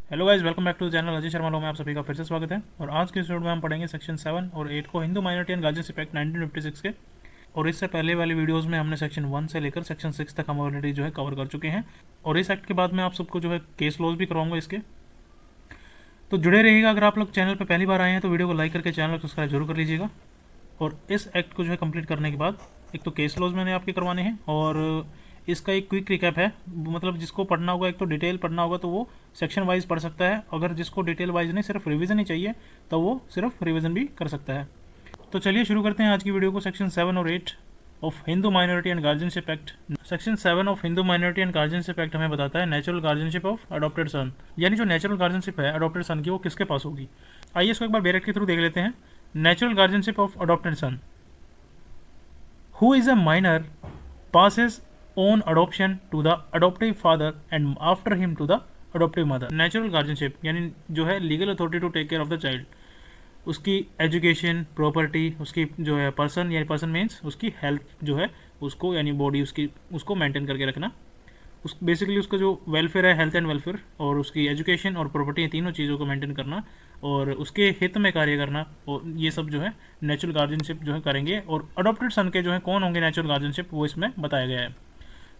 Hello guys, welcome back to channel Ajay Sharma law में आप सभी का फिर से स्वागत है। और आज के एपिसोड में हम पढ़ेंगे सेक्शन 7 और 8 को, Hindu minority and guardianship act 1956 के। और इससे पहले वाली वीडियोस में हमने सेक्शन 1 से लेकर सेक्शन 6 तक हम ऑलरेडी जो है कवर कर चुके हैं। और इस एक्ट के बाद में आप सबको जो है केस लॉज भी करवाऊंगा इसके। तो जुड़े रहिएगा। अगर आप लोग चैनल पर पहली बार आए हैं तो वीडियो को लाइक करके चैनल को सब्सक्राइब जरूर कर लीजिएगा। और इस एक्ट को जो है कंप्लीट करने के बाद एक तो केस लॉज मैंने आपके करवाने हैं और इसका एक क्विक रिकैप है। मतलब जिसको पढ़ना होगा, एक तो डिटेल पढ़ना होगा तो वो सेक्शन वाइज पढ़ सकता है। अगर जिसको डिटेल वाइज नहीं, सिर्फ रिवीजन ही चाहिए तो वो सिर्फ रिवीजन भी कर सकता है। तो चलिए शुरू करते हैं आज की वीडियो को। सेक्शन 7 और 8 of Hindu minority and guardianship act. Section 7 of Hindu minority and guardianship act हमें बताता है नेचुरल गार्जियनशिप ऑफ अडॉप्टेड सन, यानी जो नेचुरल गार्जियनशिप है अडॉप्टेड सन की वो किसके पास होगी। आइए इसको एक बार ब्रैकेट के थ्रू देख लेते हैं। Natural guardianship of adopted son, who is a minor passes on adoption to the adoptive father and after him to the adoptive mother। नेचुरल गार्जियनशिप यानी जो है legal authority to take care of the child, उसकी education, property, उसकी जो है person, यानी पर्सन मीन्स उसकी हेल्थ जो है उसको, यानी बॉडी उसकी, उसको मेंटेन करके रखना। उस बेसिकली उसका जो वेलफेयर है, हेल्थ एंड वेलफेयर, और उसकी एजुकेशन और प्रॉपर्टी, तीनों चीज़ों को मेंटेन करना और उसके हित में कार्य करना। और ये सब जो है नेचुरल गार्जियनशिप जो है करेंगे। और अडॉप्टेड सन के जो है कौन होंगे नेचुरल गार्जियनशिप, वो इसमें बताया गया है।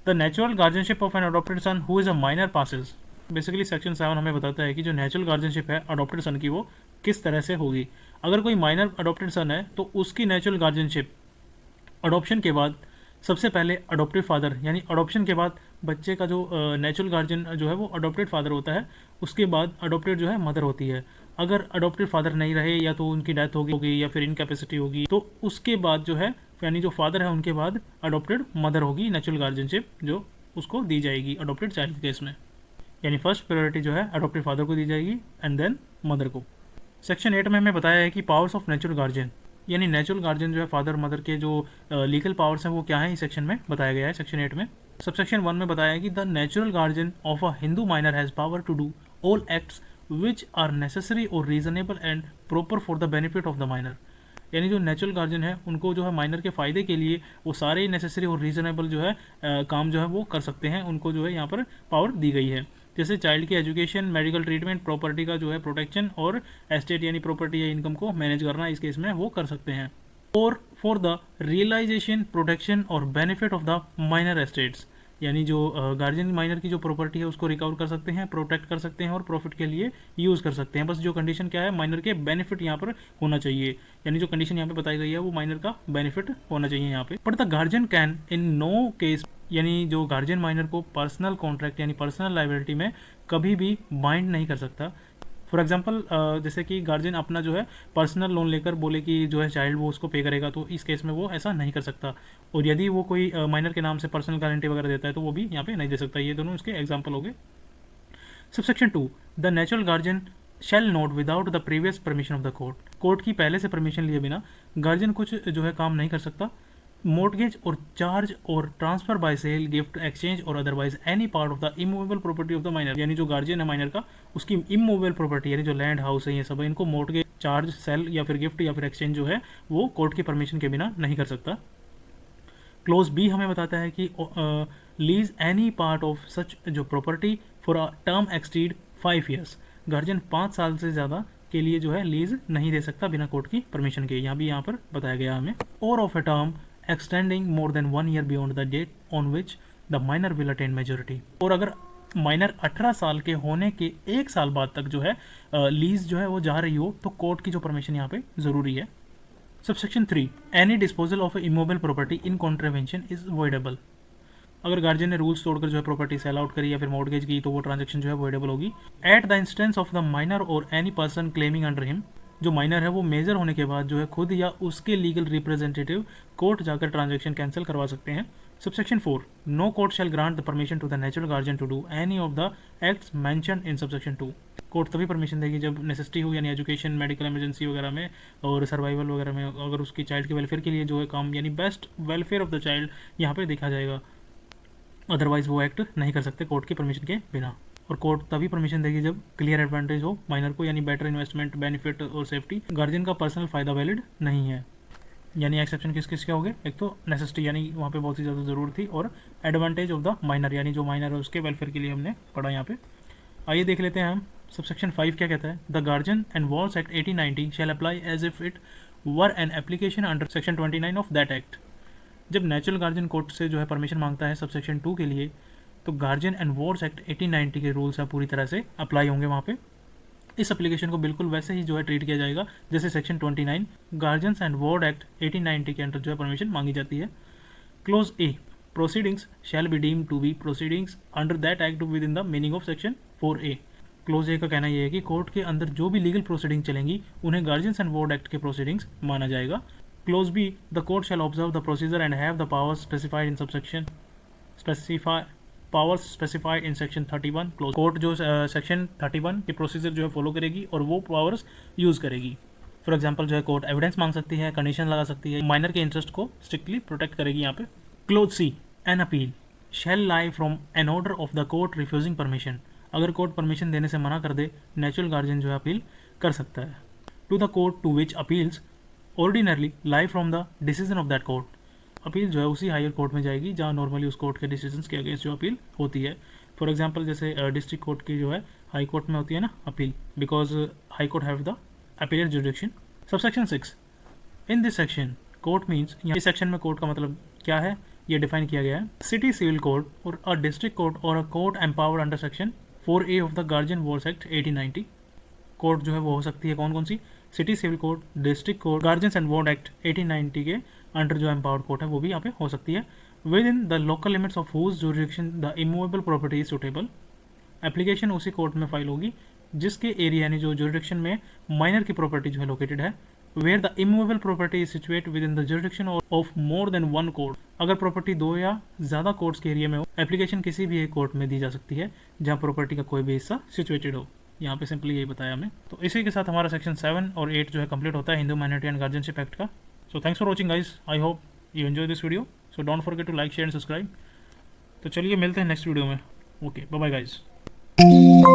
The natural guardianship of an adopted son who is a minor passes. Basically section 7 हमें बताता है कि जो नेचुरल गार्जियनशिप है अडॉप्टेड सन की वो किस तरह से होगी। अगर कोई माइनर अडॉप्टेड सन है तो उसकी नेचुरल गार्जियनशिप अडॉप्शन के बाद सबसे पहले अडॉप्टिव फादर, यानी अडॉप्शन के बाद बच्चे का जो नेचुरल गार्जियन जो है वो अडॉप्टेड फादर होता है। उसके बाद अडॉप्टेड जो है मदर होती है। अगर अडॉप्टेड फादर नहीं रहे या तो उनकी डेथ होगी या फिर इनकैपेसिटी होगी तो उसके बाद जो है, यानी जो फादर है उनके बाद अडॉप्टेड मदर होगी, नेचुरल गार्जियनशिप जो उसको दी जाएगी अडॉप्टेड चाइल्ड केस में। यानी फर्स्ट प्रायोरिटी जो है अडॉप्टेड फादर को दी जाएगी एंड देन मदर को। सेक्शन 8 में हमें बताया है कि पावर्स ऑफ नेचुरल गार्जियन, यानी नेचुरल गार्जियन जो है फादर मदर के जो लीगल पावर्स हैं वो क्या है, इस सेक्शन में बताया गया है। सेक्शन 8 में सबसेक्शन 1 में बताया है कि the natural guardian of a Hindu minor has power to do all acts which are necessary और reasonable and proper for the benefit of the minor. यानी जो नेचुरल गार्जियन है उनको जो है माइनर के फ़ायदे के लिए वो सारे नेसेसरी और रीजनेबल जो है काम जो है वो कर सकते हैं। उनको जो है यहाँ पर पावर दी गई है। जैसे चाइल्ड की एजुकेशन, मेडिकल ट्रीटमेंट, प्रॉपर्टी का जो है प्रोटेक्शन और एस्टेट यानी प्रॉपर्टी या इनकम को मैनेज करना, इस केस में वो कर सकते हैं। और फॉर द रियलाइजेशन, प्रोटेक्शन और benefit of the minor estates, यानी जो गार्जियन माइनर की जो प्रॉपर्टी है उसको रिकवर कर सकते हैं, प्रोटेक्ट कर सकते हैं और प्रॉफिट के लिए यूज़ कर सकते हैं। बस जो कंडीशन क्या है, माइनर के बेनिफिट यहाँ पर होना चाहिए। यानी जो कंडीशन यहाँ पे बताई गई है वो माइनर का बेनिफिट होना चाहिए यहाँ पे। But the guardian can in no case, यानी जो गार्जियन माइनर को पर्सनल कॉन्ट्रैक्ट यानी पर्सनल लाइबिलिटी में कभी भी बाइंड नहीं कर सकता। फॉर एग्जाम्पल जैसे कि गार्जियन अपना जो है पर्सनल लोन लेकर बोले कि जो है चाइल्ड वो उसको पे करेगा, तो इस केस में वो ऐसा नहीं कर सकता। और यदि वो कोई माइनर के नाम से पर्सनल गारंटी वगैरह देता है तो वो भी यहाँ पे नहीं दे सकता। ये दोनों इसके एग्जाम्पल हो गए। Subsection 2, the natural guardian shall not without the previous permission of the court. Court की पहले से परमिशन लिए बिना गार्जियन कुछ जो है काम नहीं कर सकता। मोर्टगेज और चार्ज और transfer by sale, gift, exchange और otherwise any part of the immovable property of the minor, यानी जो गार्जियन है माइनर का उसकी इमूवेबल प्रॉपर्टी यानी जो लैंड, हाउस है, ये सब है, इनको मोर्टगेज, चार्ज, सेल या फिर गिफ्ट या फिर एक्सचेंज जो है वो कोर्ट की परमिशन के बिना नहीं कर सकता। क्लोज बी हमें बताता है कि lease any part of such जो property for a term exceed 5 years. Guardian 5 साल से ज़्यादा के लिए जो है लीज नहीं दे सकता बिना कोर्ट की परमिशन के। यहाँ पर बताया गया हमें। और of a term extending more than 1 year beyond the date on which the minor will attain majority. और अगर माइनर 18 साल के होने के 1 साल बाद तक जो है लीज जो है वो जा रही हो तो कोर्ट की जो परमिशन यहाँ पे ज़रूरी है। Subsection 3, any disposal of immovable property in contravention is voidable. अगर गार्जियन ने रूल्स तोड़कर जो है प्रॉपर्टी सेल आउट करी या फिर मॉर्गेज की तो वो ट्रांजैक्शन जो है वॉइडेबल होगी। At the instance of the minor और any person claiming under him, जो माइनर है वो मेजर होने के बाद जो है खुद या उसके लीगल रिप्रेजेंटेटिव कोर्ट जाकर ट्रांजैक्शन कैंसिल करवा सकते हैं। Subsection 4, no court shall grant the permission to the natural guardian to do any of the acts mentioned in subsection 2। Court तभी परमिशन देगी जब नेसेसिटी हो, यानी एजुकेशन, मेडिकल इमरजेंसी वगैरह में और सर्वाइवल वगैरह में, अगर उसकी चाइल्ड के वेलफेयर के लिए जो है काम, यानी best welfare of the child यहाँ पे देखा जाएगा। अदरवाइज वो एक्ट नहीं कर सकते कोर्ट की परमिशन के बिना। और कोर्ट तभी परमिशन देगी जब क्लियर एडवांटेज हो माइनर को, यानी बेटर इन्वेस्टमेंट, बेनिफिट और सेफ्टी। गार्जियन का पर्सनल फ़ायदा वैलिड नहीं है। यानी एक्सेप्शन किस किस के हो गए, एक तो नेसेसिटी यानी वहाँ पे बहुत ही ज़्यादा ज़रूरत थी, और एडवांटेज ऑफ द माइनर यानी जो माइनर है उसके वेलफेयर के लिए हमने पढ़ा यहाँ पे। आइए देख लेते हैं हम सबसेक्शन 5 क्या कहता है? The guardian and wards act 1890 shall apply as if it were an application under section 29 of that act. जब नेचुरल गार्जियन कोर्ट से जो है परमिशन मांगता है सबसेक्शन 2 के लिए, तो गार्जियन एंड वॉर्ड्स एक्ट 1890 के रूल्स है पूरी तरह से अप्लाई होंगे वहाँ पे। इस एप्लीकेशन को बिल्कुल वैसे ही जो है ट्रीट किया जाएगा जैसे section 29 guardians and ward act 1890 के अंडर जो है परमिशन मांगी जाती है। Clause A, proceedings shall be deemed to be proceedings under that act within the meaning of section 4A। Clause A का कहना यह है कि कोर्ट के अंदर जो भी लीगल प्रोसीडिंग चलेंगी उन्हें गार्जियंस एंड वॉर्ड एक्ट के प्रोसीडिंग्स माना जाएगा। Clause b, the court shall observe the procedure and have the powers specified in subsection powers specified in section 31। Clause court जो सेक्शन 31 के प्रोसीजर जो है फॉलो करेगी और वो पावर्स यूज़ करेगी। फॉर एग्जांपल जो है कोर्ट एविडेंस मांग सकती है, कंडीशन लगा सकती है, माइनर के इंटरेस्ट को स्ट्रिक्टली प्रोटेक्ट करेगी यहाँ पे। Clause c, an appeal shall lie from an order of the court refusing permission. अगर कोर्ट परमिशन देने से मना कर दे, नेचुरल गार्जियन जो है अपील कर सकता है to the court to which appeals ordinarily lie from the decision of that court. Appeal जो है उसी हायर कोर्ट में जाएगी जहाँ नॉर्मली उस कोर्ट के डिसीजंस के अगेंस्ट जो अपील होती है। फॉर एग्जांपल जैसे डिस्ट्रिक्ट कोर्ट की जो है हाई कोर्ट में होती है ना appeal, because high court have the appellate jurisdiction. Subsection 6, in this section court means, इस सेक्शन में कोर्ट का मतलब क्या है ये डिफाइन किया गया है। सिटी सिविल कोर्ट और अ डिस्ट्रिक्ट कोर्ट और a court empowered under section 4A of the guardian wards act 1890। Court जो है वो हो सकती है कौन कौन सी? City civil court, district court, guardians and ward act 1890 के अंडर जो एम्पावर्ड कोर्ट है वो भी यहाँ पे हो सकती है। Within the local limits of whose jurisdiction the immovable property is suitable. Application उसी कोर्ट में फाइल होगी जिसके एरिया यानी जो जुरिडिक्शन में माइनर की प्रॉपर्टी जो है लोकेटेड है। Where the immovable property is situate within the jurisdiction of more than one court. अगर प्रॉपर्टी 2 या ज़्यादा कोर्ट्स के एरिया में हो, एप्लीकेशन किसी भी एक कोर्ट में दी जा सकती है जहाँ प्रॉपर्टी का कोई भी हिस्सा सिचुएटेड हो। यहाँ पे सिंपली यही बताया हमें। तो इसी के साथ हमारा सेक्शन 7 और 8 जो है कंप्लीट होता है Hindu minority and guardianship act का। So thanks for watching guys, I hope you enjoy this video. So don't forget to like share and subscribe. तो चलिए मिलते हैं नेक्स्ट वीडियो में। Okay, bye bye guys.